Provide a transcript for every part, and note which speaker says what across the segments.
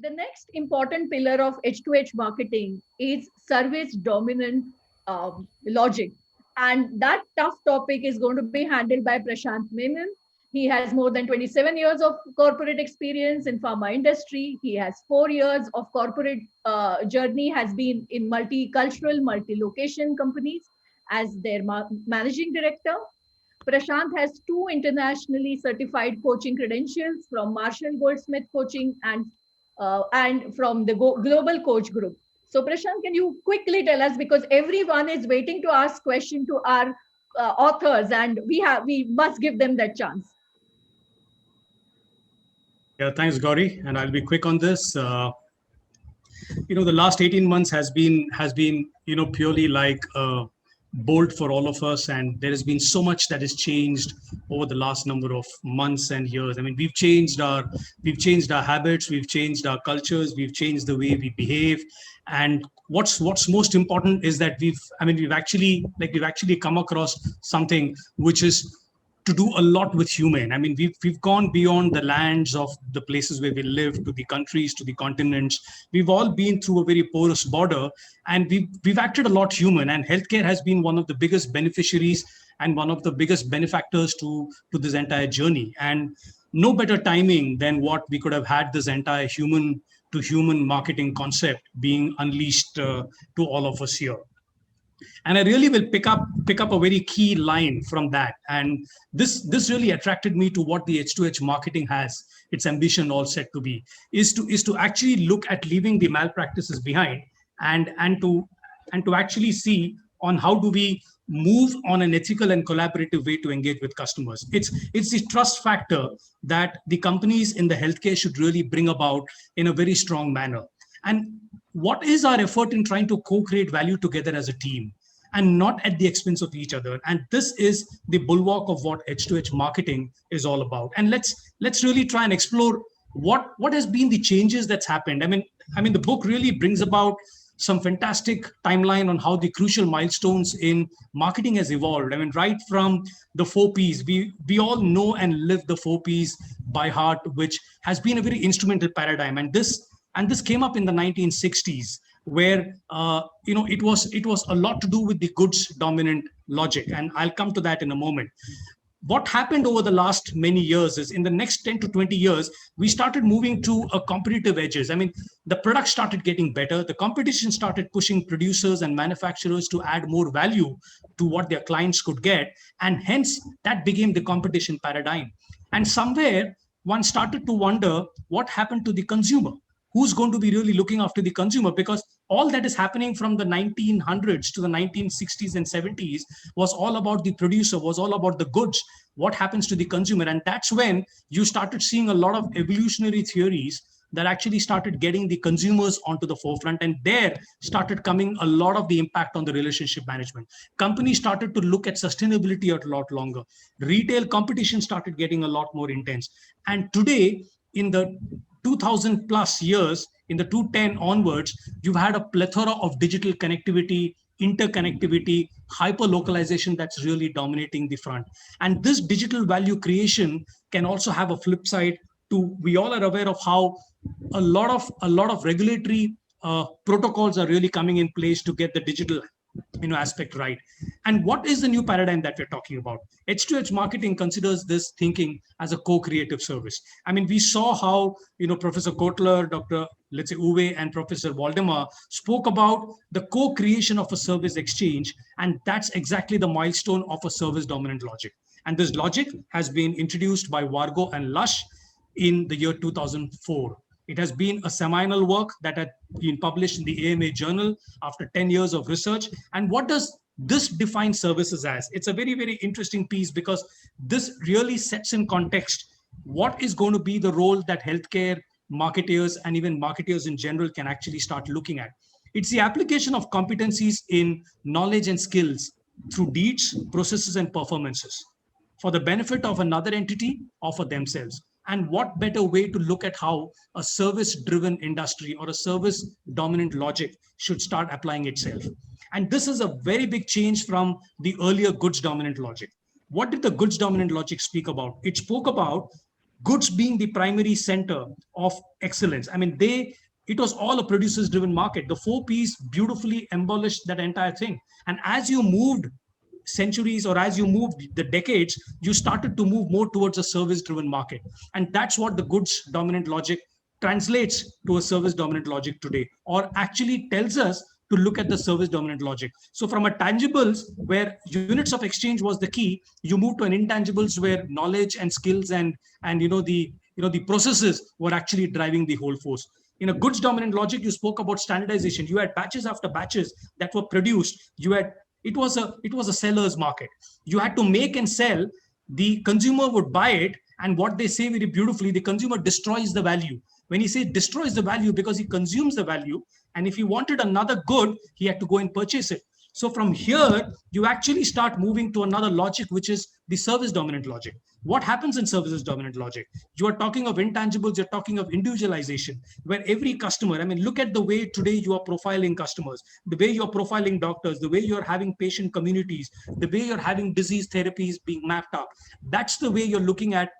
Speaker 1: the next important pillar of H2H marketing is service dominant logic. And that tough topic is going to be handled by Prashant Menon. He has more than 27 years of corporate experience in pharma industry. He has 4 years of corporate journey, has been in multicultural, multi-location companies as their managing director. Prashant has two internationally certified coaching credentials from Marshall Goldsmith Coaching and from the Global Coach Group. So, Prashant, can you quickly tell us, because everyone is waiting to ask question to our authors, and we must give them that chance.
Speaker 2: Yeah, thanks, Gauri, and I'll be quick on this. The last 18 months has been purely like bold for all of us, and there has been so much that has changed over the last number of months and years. I mean, we've changed our habits, we've changed our cultures, we've changed the way we behave, and what's most important is that we've actually come across something which is to do a lot with human. I mean, we've gone beyond the lands of the places where we live to the countries, to the continents. We've all been through a very porous border, and we've acted a lot human. And healthcare has been one of the biggest beneficiaries and one of the biggest benefactors to this entire journey. And no better timing than what we could have had this entire human to human marketing concept being unleashed to all of us here. And I really will pick up a very key line from that. And this really attracted me to what the H2H marketing has its ambition all set to be, is to actually look at leaving the malpractices behind, and to actually see on how do we move on an ethical and collaborative way to engage with customers. It's the trust factor that the companies in the healthcare should really bring about in a very strong manner. And what is our effort in trying to co-create value together as a team and not at the expense of each other? And this is the bulwark of what H2H marketing is all about. And let's really try and explore what has been the changes that's happened. I mean the book really brings about some fantastic timeline on how the crucial milestones in marketing has evolved. I mean, right from the 4Ps, we all know and live the 4Ps by heart, which has been a very instrumental paradigm. And this came up in the 1960s, where it was a lot to do with the goods dominant logic, and I'll come to that in a moment. What happened over the last many years is, in the next 10 to 20 years, we started moving to a competitive edges. I mean, the product started getting better, the competition started pushing producers and manufacturers to add more value to what their clients could get, and hence that became the competition paradigm. And somewhere one started to wonder what happened to the consumer. Who's going to be really looking after the consumer? Because all that is happening from the 1900s to the 1960s and 70s was all about the producer, was all about the goods. What happens to the consumer? And that's when you started seeing a lot of evolutionary theories that actually started getting the consumers onto the forefront, and there started coming a lot of the impact on the relationship management. Companies started to look at sustainability a lot longer. Retail competition started getting a lot more intense. And today, in the 2000 plus years, in the 210 onwards, you've had a plethora of digital connectivity, interconnectivity, hyper localization that's really dominating the front. And this digital value creation can also have a flip side to, we all are aware of how a lot of regulatory protocols are really coming in place to get the digital aspect right. And what is the new paradigm that we're talking about? H2H marketing considers this thinking as a co-creative service. I mean, we saw how Professor Kotler, Dr. let's say Uwe, and Professor Waldemar spoke about the co-creation of a service exchange, and that's exactly the milestone of a service dominant logic. And this logic has been introduced by Wargo and Lush in the year 2004. It has been a seminal work that had been published in the AMA journal after 10 years of research. And what does this define services as? It's a very, very interesting piece, because this really sets in context what is going to be the role that healthcare marketers and even marketers in general can actually start looking at. It's the application of competencies in knowledge and skills through deeds, processes, and performances for the benefit of another entity or for themselves. And what better way to look at how a service-driven industry or a service-dominant logic should start applying itself. And this is a very big change from the earlier goods-dominant logic. What did the goods-dominant logic speak about? It spoke about goods being the primary center of excellence. I mean, it was all a producers driven market. The 4Ps beautifully embellished that entire thing. And as you moved centuries, or as you moved the decades, you started to move more towards a service driven market. And that's what the goods dominant logic translates to a service dominant logic today, or actually tells us to look at the service dominant logic. So from a tangibles where units of exchange was the key, you move to an intangibles where knowledge and skills and the processes were actually driving the whole force. In a goods dominant logic, you spoke about standardization. You had batches after batches that were produced. It was a seller's market. You had to make and sell. The consumer would buy it, and what they say very beautifully, the consumer destroys the value. When he says destroys the value, because he consumes the value, and if he wanted another good, he had to go and purchase it. So from here, you actually start moving to another logic, which is the service dominant logic. What happens in services dominant logic? You are talking of intangibles, you're talking of individualization, where every customer, I mean, look at the way today you are profiling customers, the way you're profiling doctors, the way you're having patient communities, the way you're having disease therapies being mapped up. That's the way you're looking at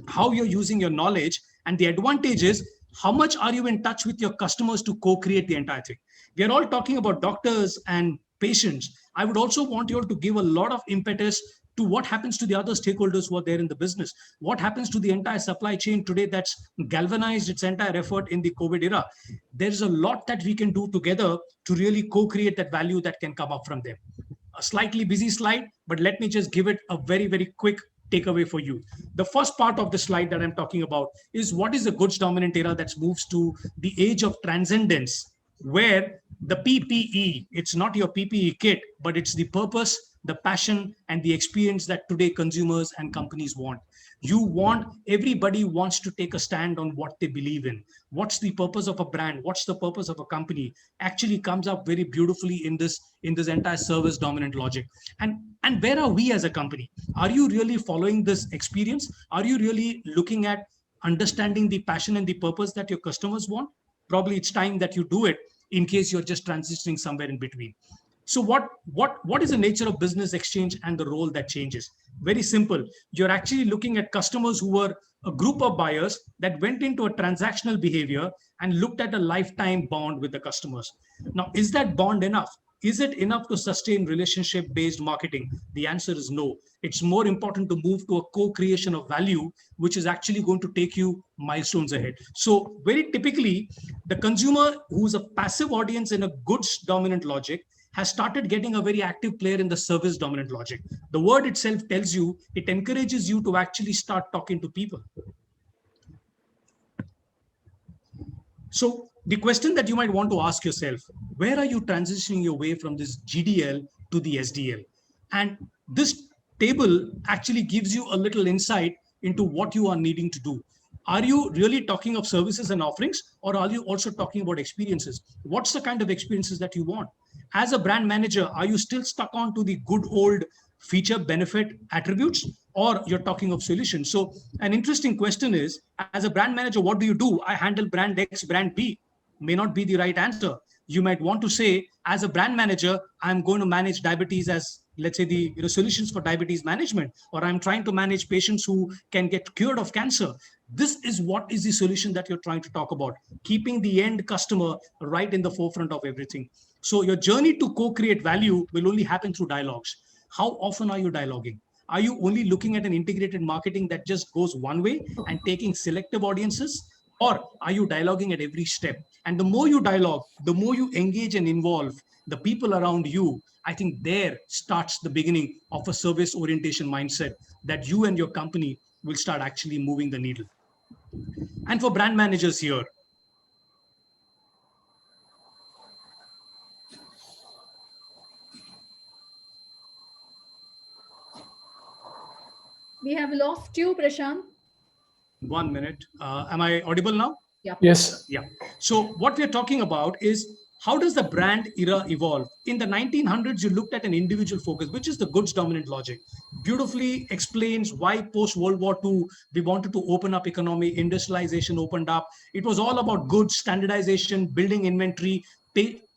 Speaker 2: how you're using your knowledge. And the advantage is, how much are you in touch with your customers to co-create the entire thing? We are all talking about doctors and patients. I would also want you all to give a lot of impetus to what happens to the other stakeholders who are there in the business. What happens to the entire supply chain today that's galvanized its entire effort in the COVID era? There's a lot that we can do together to really co-create that value that can come up from them. A slightly busy slide, but let me just give it a very, very quick takeaway for you. The first part of the slide that I'm talking about is what is the goods dominant era that moves to the age of transcendence, where the PPE, it's not your PPE kit, but it's the purpose, the passion, and the experience that today consumers and companies want. Everybody wants to take a stand on what they believe in. What's the purpose of a brand? What's the purpose of a company? Actually comes up very beautifully in this entire service dominant logic. And where are we as a company? Are you really following this experience? Are you really looking at understanding the passion and the purpose that your customers want? Probably it's time that you do it, in case you're just transitioning somewhere in between. So what is the nature of business exchange and the role that changes? Very simple. You're actually looking at customers who were a group of buyers that went into a transactional behavior and looked at a lifetime bond with the customers. Now, is that bond enough? Is it enough to sustain relationship-based marketing? The answer is no. It's more important to move to a co-creation of value, which is actually going to take you milestones ahead. So very typically, the consumer who's a passive audience in a goods dominant logic has started getting a very active player in the service dominant logic. The word itself tells you, it encourages you to actually start talking to people. So the question that you might want to ask yourself, where are you transitioning your way from this GDL to the SDL? And this table actually gives you a little insight into what you are needing to do. Are you really talking of services and offerings, or are you also talking about experiences? What's the kind of experiences that you want? As a brand manager, are you still stuck on to the good old feature benefit attributes, or you're talking of solutions? So an interesting question is, as a brand manager, what do? I handle brand X, brand B. May not be the right answer. You might want to say, as a brand manager, I'm going to manage diabetes as, let's say, the solutions for diabetes management, or I'm trying to manage patients who can get cured of cancer. This is what is the solution that you're trying to talk about, keeping the end customer right in the forefront of everything. So your journey to co-create value will only happen through dialogues. How often are you dialoguing? Are you only looking at an integrated marketing that just goes one way and taking selective audiences? Or are you dialoguing at every step? And the more you dialogue, the more you engage and involve the people around you, I think there starts the beginning of a service orientation mindset that you and your company will start actually moving the needle. And for brand managers here,
Speaker 1: We have lost you, Prashant.
Speaker 2: 1 minute. Am I audible now?
Speaker 1: Yeah.
Speaker 3: Yes.
Speaker 2: Yeah. So what we're talking about is, how does the brand era evolve? In the 1900s, you looked at an individual focus, which is the goods dominant logic. Beautifully explains why post World War II, we wanted to open up economy, industrialization opened up. It was all about goods, standardization, building inventory,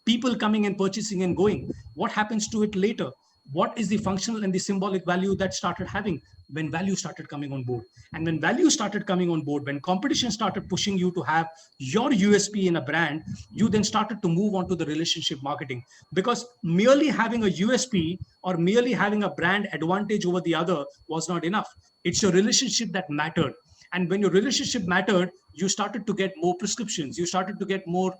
Speaker 2: people coming and purchasing and going. What happens to it later? what is the functional and the symbolic value that started having when value started coming on board. And when value started coming on board, when competition started pushing you to have your USP in a brand, you then started to move on to the relationship marketing. Because merely having a USP or merely having a brand advantage over the other was not enough. It's your relationship that mattered. And when your relationship mattered, you started to get more prescriptions, you started to get more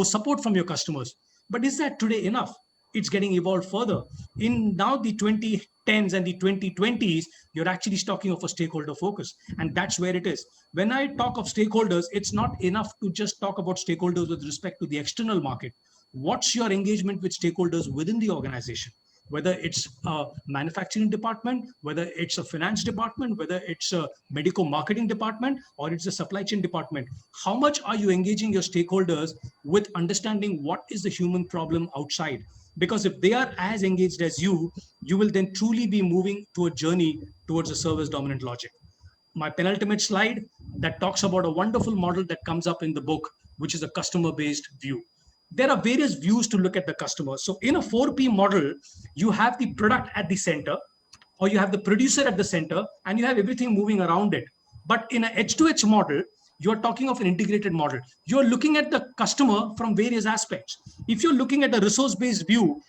Speaker 2: support from your customers. But is that today enough? It's getting evolved further. In now the 2010s and the 2020s, you're actually talking of a stakeholder focus. And that's where it is. When I talk of stakeholders, it's not enough to just talk about stakeholders with respect to the external market. What's your engagement with stakeholders within the organization? Whether it's a manufacturing department, whether it's a finance department, whether it's a medical marketing department, or it's a supply chain department. How much are you engaging your stakeholders with understanding what is the human problem outside? Because if they are as engaged as you will then truly be moving to a journey towards a service dominant logic. My penultimate slide that talks about a wonderful model that comes up in the book, which is a customer based view. There are various views to look at the customer. So in a 4P model, you have the product at the center, or you have the producer at the center, and you have everything moving around it. But in a H2H model, you're talking of an integrated model. You're looking at the customer from various aspects. If you're looking at a resource based view,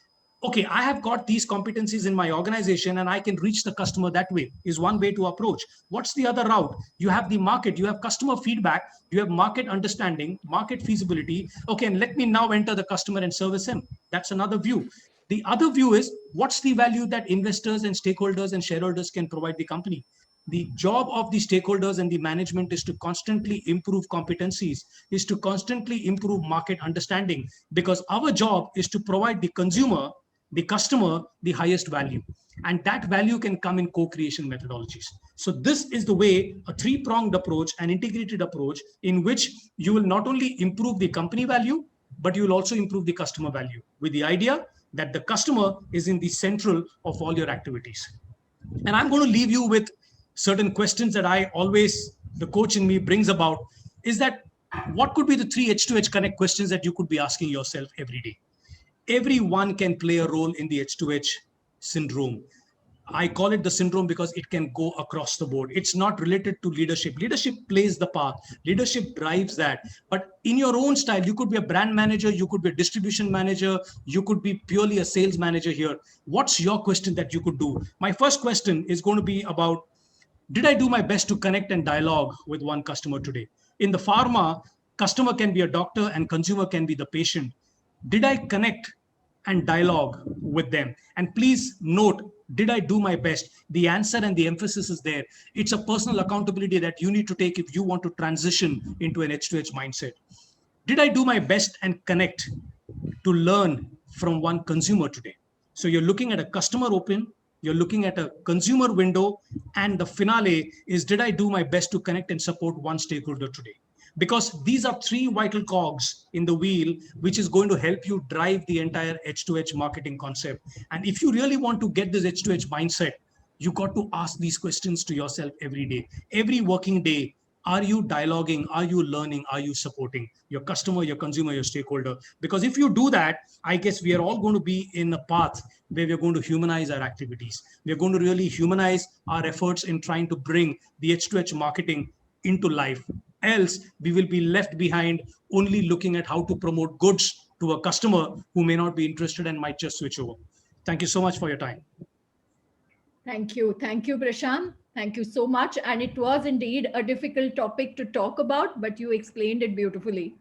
Speaker 2: okay, I have got these competencies in my organization and I can reach the customer that way, is one way to approach. What's the other route? You have the market, you have customer feedback, you have market understanding, market feasibility. Okay, and let me now enter the customer and service him. That's another view. The other view is what's the value that investors and stakeholders and shareholders can provide the company. The job of the stakeholders and the management is to constantly improve competencies, is to constantly improve market understanding, because our job is to provide the customer, the highest value. And that value can come in co-creation methodologies. So this is the way, a three-pronged approach, an integrated approach, in which you will not only improve the company value, but you will also improve the customer value, with the idea that the customer is in the central of all your activities. And I'm going to leave you with certain questions that I always, the coach in me brings about, is that what could be the 3 H2H Connect questions that you could be asking yourself every day? Everyone can play a role in the H2H syndrome. I call it the syndrome because it can go across the board. It's not related to leadership. Leadership plays the path. Leadership drives that. But in your own style, you could be a brand manager, you could be a distribution manager, you could be purely a sales manager here. What's your question that you could do? My first question is going to be about, did I do my best to connect and dialogue with one customer today? In the pharma, customer can be a doctor and consumer can be the patient. Did I connect and dialogue with them? And please note, did I do my best? The answer and the emphasis is there. It's a personal accountability that you need to take if you want to transition into an H2H mindset. Did I do my best and connect to learn from one consumer today? So you're looking at a customer open, you're looking at a consumer window, and the finale is, did I do my best to connect and support one stakeholder today? Because these are three vital cogs in the wheel, which is going to help you drive the entire H2H marketing concept. And if you really want to get this H2H mindset, you got to ask these questions to yourself every day, every working day. Are you dialoguing? Are you learning? Are you supporting your customer, your consumer, your stakeholder? Because if you do that, I guess we are all going to be in a path where we're going to humanize our activities. We're going to really humanize our efforts in trying to bring the H2H marketing into life. Else, we will be left behind only looking at how to promote goods to a customer who may not be interested and might just switch over. Thank you so much for your time.
Speaker 1: Thank you. Thank you, Prashant. Thank you so much. And it was indeed a difficult topic to talk about, but you explained it beautifully.